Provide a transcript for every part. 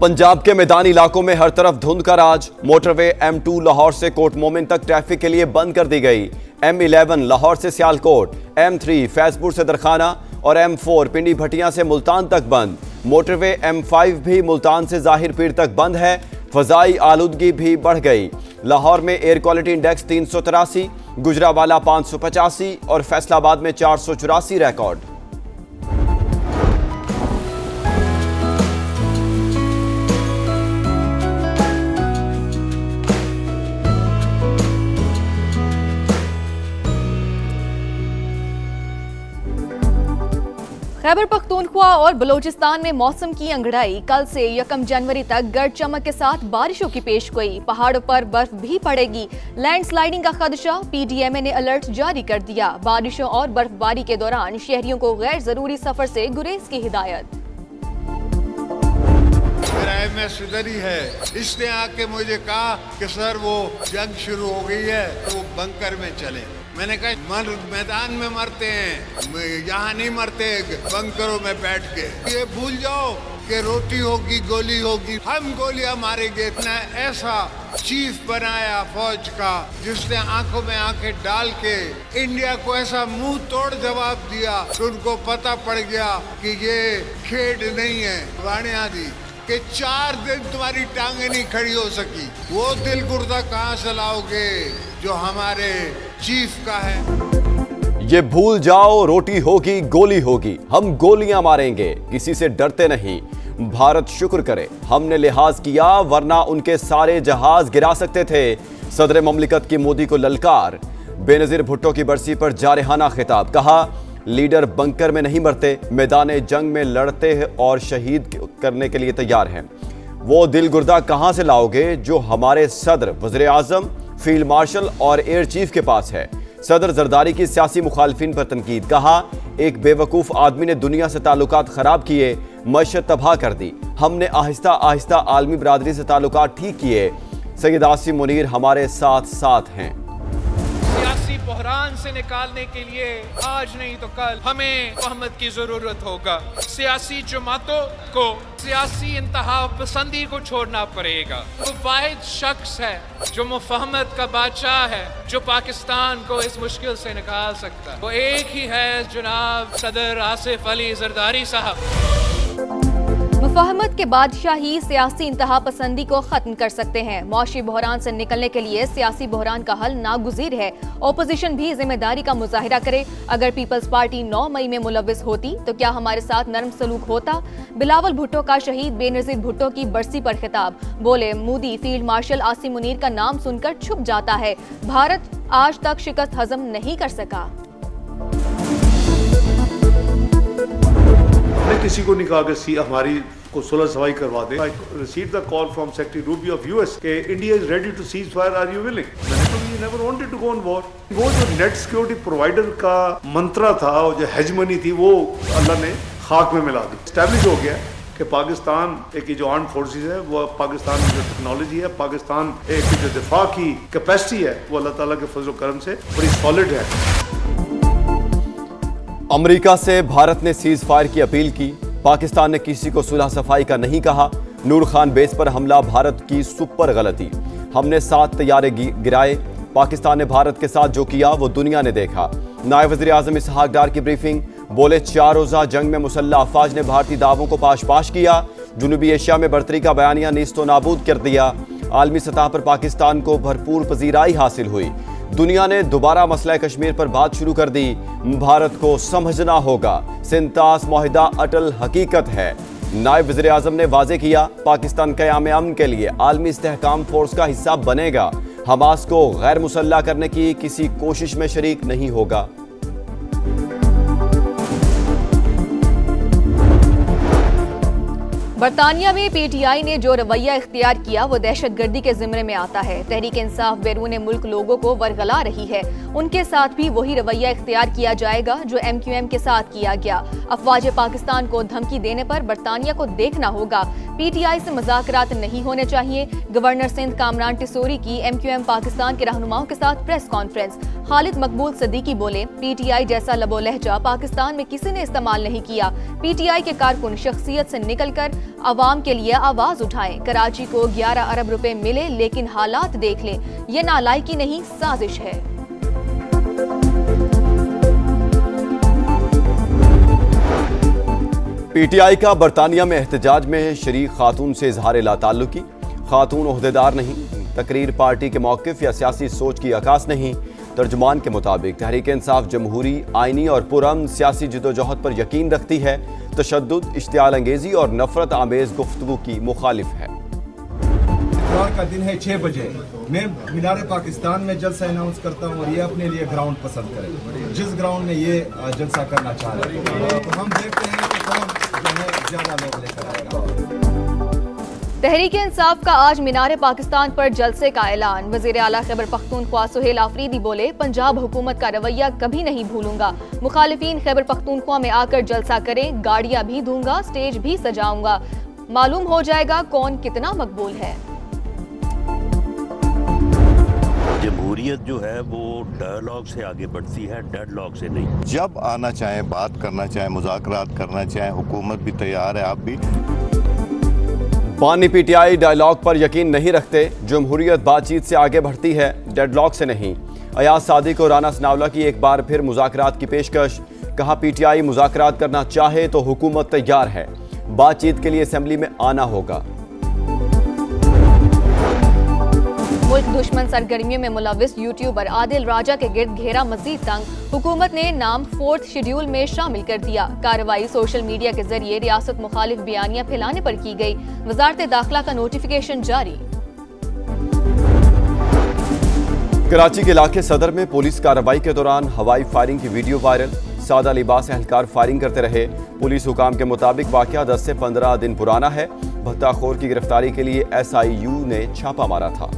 पंजाब के मैदानी इलाकों में हर तरफ धुंध का राज। मोटरवे M2 लाहौर से कोट मोमिन तक ट्रैफिक के लिए बंद कर दी गई। M11 लाहौर से सियालकोट, M3 फैजपुर से दरखाना और M4 पिंडी भटियां से मुल्तान तक बंद। मोटरवे M5 भी मुल्तान से जाहिर पीर तक बंद है। फजाई आलूदगी भी बढ़ गई। लाहौर में एयर क्वालिटी इंडेक्स 383, गुजरावाला 585 और फैसलाबाद में 484 रिकॉर्ड। खैबर पख्तूनख्वा और बलोचिस्तान में मौसम की अंगड़ाई। कल से 1 जनवरी तक गर्द चमक के साथ बारिशों की पेशगोई। पहाड़ों पर बर्फ भी पड़ेगी। लैंडस्लाइडिंग का खदशा, PDMA ने अलर्ट जारी कर दिया। बारिशों और बर्फबारी के दौरान शहरियों को गैर जरूरी सफर से गुरेज की हिदायत। मेरा MS इधर ही है। इसने आके मुझे कहा कि सर वो जंग शुरू हो गई है तो बंकर में चले। मैंने कहा मैदान में मरते हैं, यहाँ नहीं मरते बंकरों में बैठ के। ये भूल जाओ कि रोटी होगी गोली होगी, हम गोलियां मारेंगे। इतना ऐसा चीफ बनाया फौज का जिसने आंखों में आंखें डाल के इंडिया को ऐसा मुंह तोड़ जवाब दिया कि उनको पता पड़ गया कि ये खेड नहीं है वाणिया दी, कि 4 दिन तुम्हारी टांगे नहीं खड़ी हो सकी। वो दिल गुर्दा कहाँ से लाओगे जो हमारे चीफ का है। ये भूल जाओ रोटी होगी गोली होगी, हम गोलियां मारेंगे, किसी से डरते नहीं। भारत शुक्र करे हमने लिहाज किया, वरना उनके सारे जहाज गिरा सकते थे। सदर ममलिकत की मोदी को ललकार। बेनजीर भुट्टो की बरसी पर जारहाना खिताब। कहा लीडर बंकर में नहीं मरते, मैदान जंग में लड़ते हैं और शहीद करने के लिए तैयार हैं। वो दिल गुर्दा कहां से लाओगे जो हमारे सदर, वज़ीर आज़म, फील्ड मार्शल और एयर चीफ के पास है। सदर जरदारी की सियासी मुखालफिन पर तनकीद। कहा एक बेवकूफ आदमी ने दुनिया से ताल्लुकात खराब किए, मईशत तबाह कर दी। हमने आहिस्ता आहिस्ता आलमी बरादरी से ताल्लुकात ठीक किए। सैयद आसिम मुनीर हमारे साथ साथ हैं। बहरान से निकालने के लिए आज नहीं तो कल हमें फहमत की जरूरत होगा। सियासी जमातों को सियासी इंतहा पसंदी को छोड़ना पड़ेगा। वो वाहिद शख्स है जो मुफहमत का बादशाह है, जो पाकिस्तान को इस मुश्किल से निकाल सकता है। वो एक ही है, जनाब सदर आसिफ अली जरदारी साहब। मुफाहमत के बादशाह ही सियासी इंतहा पसंदी को खत्म कर सकते हैं। मौशी बहरान से निकलने के लिए सियासी बहरान का हल नागुज़ीर है। ओपोजिशन भी जिम्मेदारी का मुजाहिरा करे। अगर पीपल्स पार्टी 9 मई में मुलव्विस होती तो क्या हमारे साथ नरम सलूक होता? बिलावल भुट्टो का शहीद बेनजीर भुट्टो की बरसी पर खिताब। बोले मोदी फील्ड मार्शल आसिम मुनीर का नाम सुनकर छुप जाता है। भारत आज तक शिकस्त हजम नहीं कर सका। किसी को नहीं कहा कि हमारी को सुलह सफाई करवा दे। I received the call from Secretary Rubio of US कि India is ready to cease fire, are you willing? मैंने कहा we never wanted to go on war। वो जो नेट सिक्योरिटी प्रोवाइडर का मंत्रा था और जो हेजमनी थी वो अल्लाह ने खाक में मिला दी। एस्टैब्लिश हो गया कि पाकिस्तान एक जो आर्म्ड फोर्सेस है, वो पाकिस्तान की जो टेक्नोलॉजी है, पाकिस्तान एक जो दिफा की कैपेसिटी है, वो अल्लाह ताला के फजल करम से बड़ी सॉलिड है। अमेरिका से भारत ने सीज फायर की अपील की। पाकिस्तान ने किसी को सुलह सफाई का नहीं कहा। नूर खान बेस पर हमला भारत की सुपर गलती। हमने 7 तैयारे गिराए। पाकिस्तान ने भारत के साथ जो किया वो दुनिया ने देखा। नायब वज़ीर आज़म इसहाक डार की ब्रीफिंग। बोले 4 रोज़ा जंग में मुसल्लह अफवाज ने भारतीय दावों को पाश किया। जनूबी एशिया में बर्तरी का बयानिया नीस्तो नाबूद कर दिया। आलमी सतह पर पाकिस्तान को भरपूर पजीराई हासिल हुई। दुनिया ने दोबारा मसला कश्मीर पर बात शुरू कर दी। भारत को समझना होगा सिंतास मुआहिदा अटल हकीकत है। नायब वज़ीर आज़म ने वाज़े किया पाकिस्तान क़याम अमन के लिए आलमी इस्तेहकाम फोर्स का हिस्सा बनेगा। हमास को गैर मुसल्लह करने की किसी कोशिश में शरीक नहीं होगा। बरतानिया में PTI ने जो रवैया इख्तियार किया वो दहशतगर्दी के ज़िम्मे में आता है। तहरीक इंसाफ बैरून मुल्क लोगों को वरगला रही है। उनके साथ भी वही रवैया इख्तियार किया जाएगा जो MQM के साथ किया गया। अफवाज पाकिस्तान को धमकी देने पर बरतानिया को देखना होगा। PTI से मुज़ाकरात नहीं होने चाहिए। गवर्नर सिंध कामरान टिसोरी की MQM पाकिस्तान के रहनुमाओं के साथ प्रेस कॉन्फ्रेंस। खालिद मकबूल सदीकी बोले PTI जैसा लबो लहजा पाकिस्तान में किसी ने इस्तेमाल नहीं किया। PTI के कारकुन शख्सियत से निकलकर आवाम के लिए आवाज उठाएं। कराची को 11 अरब रुपए मिले, लेकिन हालात देख लें, ये नालायकी नहीं साजिश है। पीटीआई का बरतानिया में एहतजाज में शरीक खातून से इजहार लाताल्लुकी। खातून ओहदेदार नहीं, तकरीर पार्टी के मौक़िफ़ या सियासी सोच की अकास नहीं। तर्जुमान के मुताबिक तहरीक इंसाफ जमहूरी, आइनी और पुरअमन सियासी जदोजहद पर यकीन रखती है, तशद्दुद, इश्तियाल अंगेजी और नफरत आमेज गुफ्तगू की मुखालिफ है। इतवार का दिन है 6 बजे, मैं मीनार पाकिस्तान में जलसा अनाउंस करता हूँ और ये अपने लिए ग्राउंड पसंद करें, जिस ग्राउंड में ये जलसा करना चाह रहे हैं। तो हम देखते हैं कि कौन जो है ज्यादा लोग लेकर आएगा। तहरीक इंसाफ का आज मीनार पाकिस्तान पर जलसे का ऐलान। वज़ीर आला खैबर पख्तूनख्वा सुहेल आफरीदी बोले, पंजाब हुकूमत का रवैया कभी नहीं भूलूंगा। मुखालिफिन खैबर पख्तूनख्वा में आकर जलसा करें, गाड़ियां भी दूंगा, स्टेज भी सजाऊंगा, मालूम हो जाएगा कौन कितना मकबूल है। जमहूरियत जो है वो डायलॉग से आगे बढ़ती है, डेडलॉक से नहीं। जब आना चाहे, बात करना चाहे, मुज़ाकरात करना चाहे, हुकूमत भी तैयार है, आप भी। बानी पीटीआई डायलॉग पर यकीन नहीं रखते, जमहूरियत बातचीत से आगे बढ़ती है, डेडलॉक से नहीं। अयाज सादिक और राना सनावला की एक बार फिर मुज़ाकरात की पेशकश। कहा, पीटीआई मुज़ाकरात करना चाहे तो हुकूमत तैयार है, बातचीत के लिए असेंबली में आना होगा। मुल्क दुश्मन सरगर्मियों में मुलविस यूट्यूबर आदिल राजा के गिर्द घेरा मजीद तंग। हुकूमत ने नाम 4th शेड्यूल में शामिल कर दिया। कार्रवाई सोशल मीडिया के जरिए रियासत मुखालिफ बयानियां फैलाने पर की गई। वजारत दाखिला का नोटिफिकेशन जारी। कराची के इलाके सदर में पुलिस कार्रवाई के दौरान हवाई फायरिंग की वीडियो वायरल। सादा लिबास एहलकार फायरिंग करते रहे। पुलिस हुकाम के मुताबिक वाकया 10 से 15 दिन पुराना है। भत्ताखोर की गिरफ्तारी के लिए SIU ने छापा मारा था।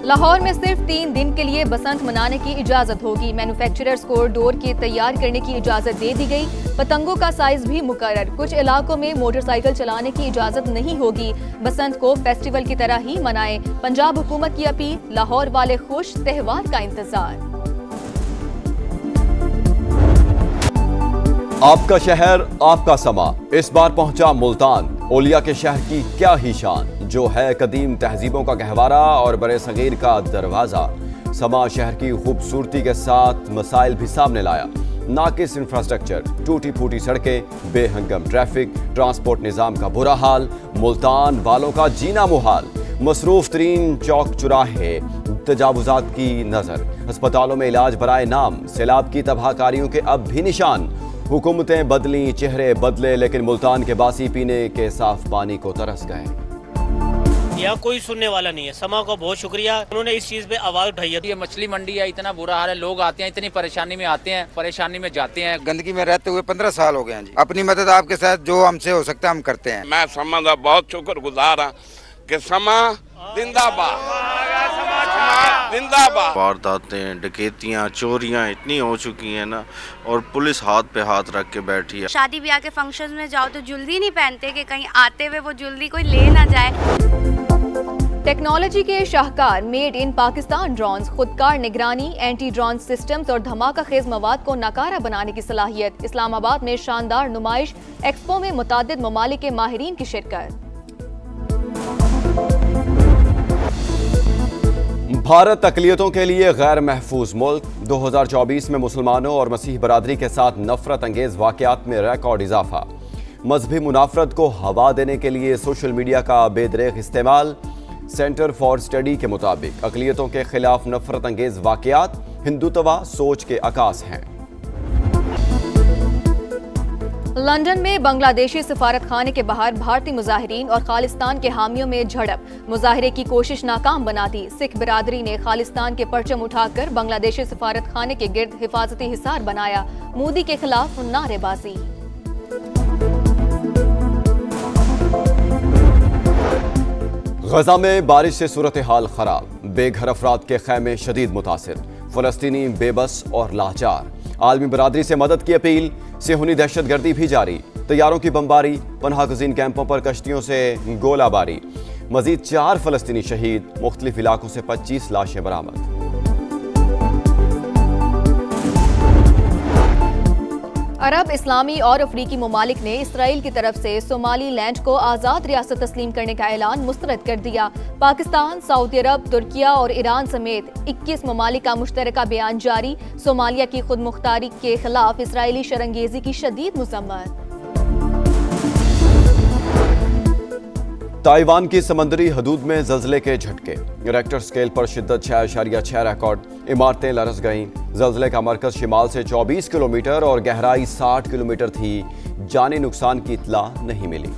लाहौर में सिर्फ 3 दिन के लिए बसंत मनाने की इजाजत होगी। मैन्युफैक्चरर्स को डोर के तैयार करने की इजाजत दे दी गई। पतंगों का साइज भी मुकर्रर। कुछ इलाकों में मोटरसाइकिल चलाने की इजाजत नहीं होगी। बसंत को फेस्टिवल की तरह ही मनाएं। पंजाब हुकूमत की अपील, लाहौर वाले खुश, त्योहार का इंतजार। आपका शहर, आपका समा। इस बार पहुंचा मुल्तान। ओलिया के शहर की क्या ही शान, जो है कदीम तहजीबों का गहवारा और बड़े सगीर का दरवाजा। समा शहर की खूबसूरती के साथ मसाइल भी सामने लाया। नाकिस इंफ्रास्ट्रक्चर, टूटी फूटी सड़कें, बेहंगम ट्रैफिक, ट्रांसपोर्ट निज़ाम का बुरा हाल, मुल्तान वालों का जीना मुहाल। मसरूफ तरीन चौक चौराहे, तजावुजात की नजर। अस्पतालों में इलाज बराए नाम। सैलाब की तबाहकारियों के अब भी निशान। हुकूमतें बदली, चेहरे बदले, लेकिन मुल्तान के बासी पीने के साफ पानी को तरस गए। यहाँ कोई सुनने वाला नहीं है। समा को बहुत शुक्रिया, उन्होंने इस चीज पे आवाज उठाई है। ये मछली मंडी है, इतना बुरा हाल है, लोग आते हैं, इतनी परेशानी में आते हैं, परेशानी में जाते हैं। गंदगी में रहते हुए 15 साल हो गए हैं जी। अपनी मदद आपके साथ जो हमसे हो सकता है हम करते हैं। मैं समा का बहुत शुक्रगुजार हाँ कि समा जिंदाबाद, जिंदाबाद। वारदातें, डकैतियाँ, चोरियाँ इतनी हो चुकी हैं ना, और पुलिस हाथ पे हाथ रख के बैठी है। शादी ब्याह के फंक्शन में जाओ तो ज्वेलरी नहीं पहनते कि कहीं आते हुए वो ज्वेलरी कोई ले ना जाए। टेक्नोलॉजी के शाहकार मेड इन पाकिस्तान ड्रोन्स, खुदकार निगरानी, एंटी ड्रोन सिस्टम्स और धमाका खेज मवाद को नाकारा बनाने की सलाहियत। इस्लामाबाद में शानदार नुमाइश। एक्सपो में मुतादिद ममालिक के माहिरीन की शिरकत। भारत अक़लियतों के लिए गैर महफूज मुल्क। 2024 में मुसलमानों और मसीह बरादरी के साथ नफरत अंगेज वाक़यात में रिकॉर्ड इजाफा। मजहबी मुनाफरत को हवा देने के लिए सोशल मीडिया का बेदरेग इस्तेमाल। सेंटर फॉर स्टडी के मुताबिक अक़लियतों के खिलाफ नफरत अंगेज वाक़यात हिंदुत्वा सोच के अकास हैं। लंदन में बांग्लादेशी सफारत खाने के बाहर भारतीय मुजाहिरीन और खालिस्तान के हामियों में झड़प। मुजाहिरे की कोशिश नाकाम बना दी। सिख बिरादरी ने खालिस्तान के परचम उठाकर बांग्लादेशी सफारत खाने के गिर्द हिफाजती हिसार बनाया। मोदी के खिलाफ नारेबाजी। गजा में बारिश से सूरत हाल खराब। बेघर अफराद के खैमे शदीद मुतासिर। फलस्तीनी बेबस और लाचार। आलमी बरादरी से मदद की अपील। सेहूनी दहशतगर्दी भी जारी। तैयारों की बमबारी। पनाह गुज़ीन कैंपों पर कश्तियों से गोलाबारी। मजीद 4 फलस्तीनी शहीद। मुख्तलिफ इलाकों से 25 लाशें बरामद। अरब, इस्लामी और अफ्रीकी ममालिक ने इसराइल की तरफ से सोमालीलैंड को आज़ाद रियासत तस्लीम करने का ऐलान मुस्तरद कर दिया। पाकिस्तान, सऊदी अरब, तुर्किया और ईरान समेत 21 ममालिक का मुश्तरका बयान जारी। सोमालिया की खुद मुख्तारी के खिलाफ इसराइली शरंगेजी की शदीद मुज़म्मत। ताइवान की समंदरी हदूद में जल्जले के झटके, रेक्टर स्केल पर शिद्दत 6.6 रिकॉर्ड, इमारतें लरस गईं। जल्जले का मरकज शिमाल से 24 किलोमीटर और गहराई 60 किलोमीटर थी। जानी नुकसान की इत्ला नहीं मिली।